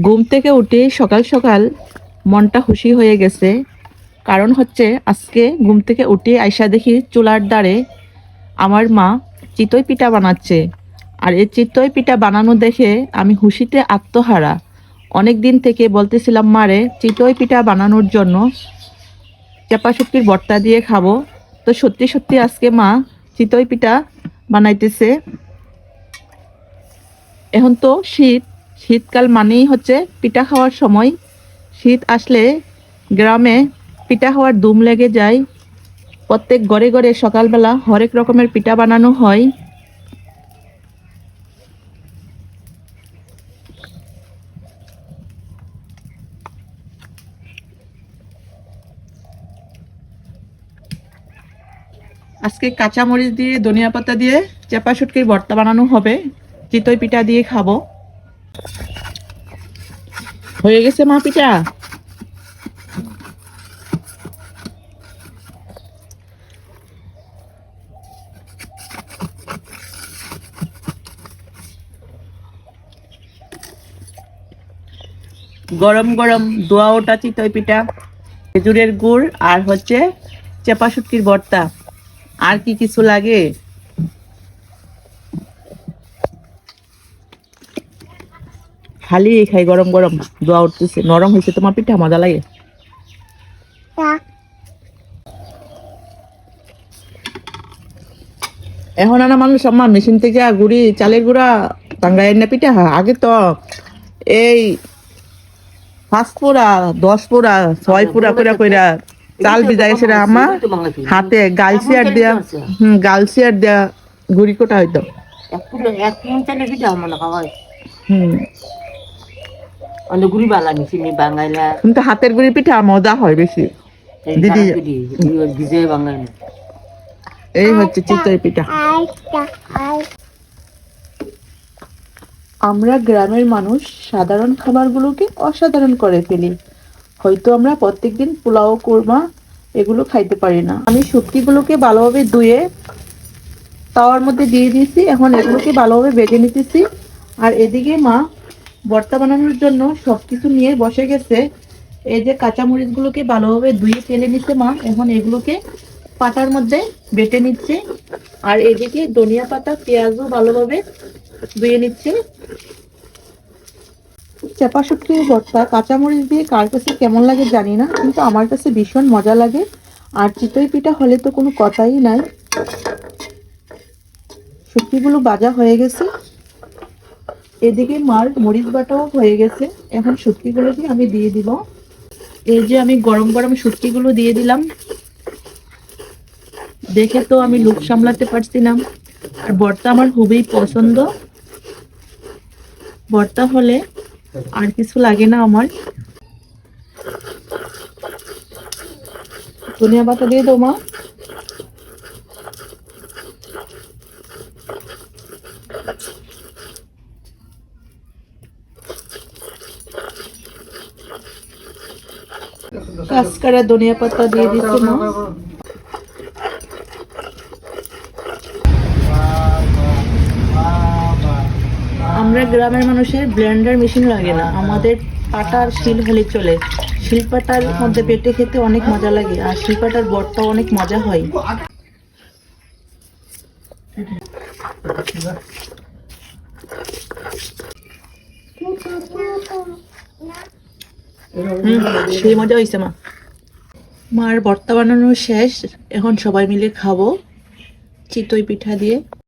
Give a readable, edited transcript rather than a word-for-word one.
ঘুম থেকে উঠে সকাল সকাল মনটা খুশি হয়ে গেছে। কারণ হচ্ছে আজকে ঘুম থেকে উঠে আইসা দেখি চুলার ধারে আমার মা চিতই পিঠা বানাচ্ছে। আর এই চিতই পিঠা বানানো দেখে আমি খুশিতে আত্মহারা। অনেক দিন থেকে বলতেছিলাম মারে চিতই পিঠা বানানোর জন্য, চাপা শুটকির ভর্তা দিয়ে খাবো। তো সত্যি সত্যি আজকে মা চিতই পিঠা বানাইতেছে। এখন তো শীতকাল মানেই হচ্ছে পিঠা খাওয়ার সময়। শীত আসলে গ্রামে পিঠা খাওয়ার ধুম লেগে যায়। প্রত্যেক ঘরে ঘরে সকালবেলা হরেক রকমের পিঠা বানানো হয়। আজকে কাঁচামরিচ দিয়ে ধনিয়া পাতা দিয়ে চাপা শুটকির ভর্তা বানানো হবে, চিতই পিঠা দিয়ে খাবো। হয়ে গেছে মা পিঠা? গরম গরম দোয়া ওটা চিতই পিঠা, খেজুরের গুড় আর হচ্ছে চাপা শুটকির ভর্তা। আর কি কিছু লাগে? খালি খাই গরম গরম। দোয়া উঠতেছে, নরম হয়েছে তোমার পিঠা, মজা লাগে। এখন আনা মানুষ আমার মেশিন থেকে গুড়ি চালের গুঁড়া টাঙ্গাইয়ের না পিঠা। আগে তো এই 5 পোড়া 10 পোড়া 6 পোড়া করে কইরা চাল ভিজাই সেটা আমার হাতে গালসিয়ার দেয়া, গালসিয়ার দেয়া গুড়ি কোটা হইতো। কিন্তু হাতের গুড়ি পিঠা মজা হয় বেশি দিদি। এই হচ্ছে চিতই পিঠা। আমরা গ্রামের মানুষ সাধারণ খাবারগুলোকে অসাধারণ করে ফেলি। হয়তো আমরা প্রত্যেকদিন পোলাও কোরমা এগুলো খাইতে পারি না। আমি শুটকিগুলোকে ভালোভাবে ধুয়ে তাওয়ার মধ্যে দিয়ে দিয়েছি, এখন এগুলোকে ভালোভাবে ভেজে নিতেছি। আর এদিকে মা ভর্তা বানানোর জন্য সবকিছু নিয়ে বসে গেছে। এই যে কাঁচামরিচগুলোকে ভালোভাবে ধুয়ে ফেলে নিচ্ছে মা, এখন এগুলোকে পাটার মধ্যে বেটে নিচ্ছে। আর এদিকে ধনিয়া পাতা পেঁয়াজও ভালোভাবে ধুয়ে নিচ্ছে। চাপা শুটকির ভর্তা কাঁচামরিচ দিয়ে কার কাছে কেমন লাগে জানি না, কিন্তু আমার কাছে ভীষণ মজা লাগে। আর চিতই পিঠা হলে তো কোনো কথাই নাই। শুটকিগুলো ভাজা হয়ে গেছে, এদিকে মার মরিচ বাটাও হয়ে গেছে। এখন শুটকিগুলোকে আমি দিয়ে দিব। এই যে আমি গরম গরম শুটকিগুলো দিয়ে দিলাম। দেখে তো আমি লোভ সামলাতে পারছি না। আর ভর্তা আমার খুবই পছন্দ। ভর্তা হলে আর কিছু লাগে না আমার। ধনিয়া পাতা দিয়ে দাও মা। কাঁচকড়া ধনিয়া পাতা দিয়ে দিচ্ছি মা। আমরা গ্রামের মানুষের ব্লেন্ডার মেশিন লাগে না, আমাদের পাটার শিল হলে চলে। শিলপাটার মধ্যে পেটে খেতে অনেক মজা লাগে, আর শিলপাটার বড়টাও অনেক মজা হয়। সেই মজা হয়েছে মা। মার ভর্তা বানানো শেষ, এখন সবাই মিলে খাবো চিতই পিঠা দিয়ে।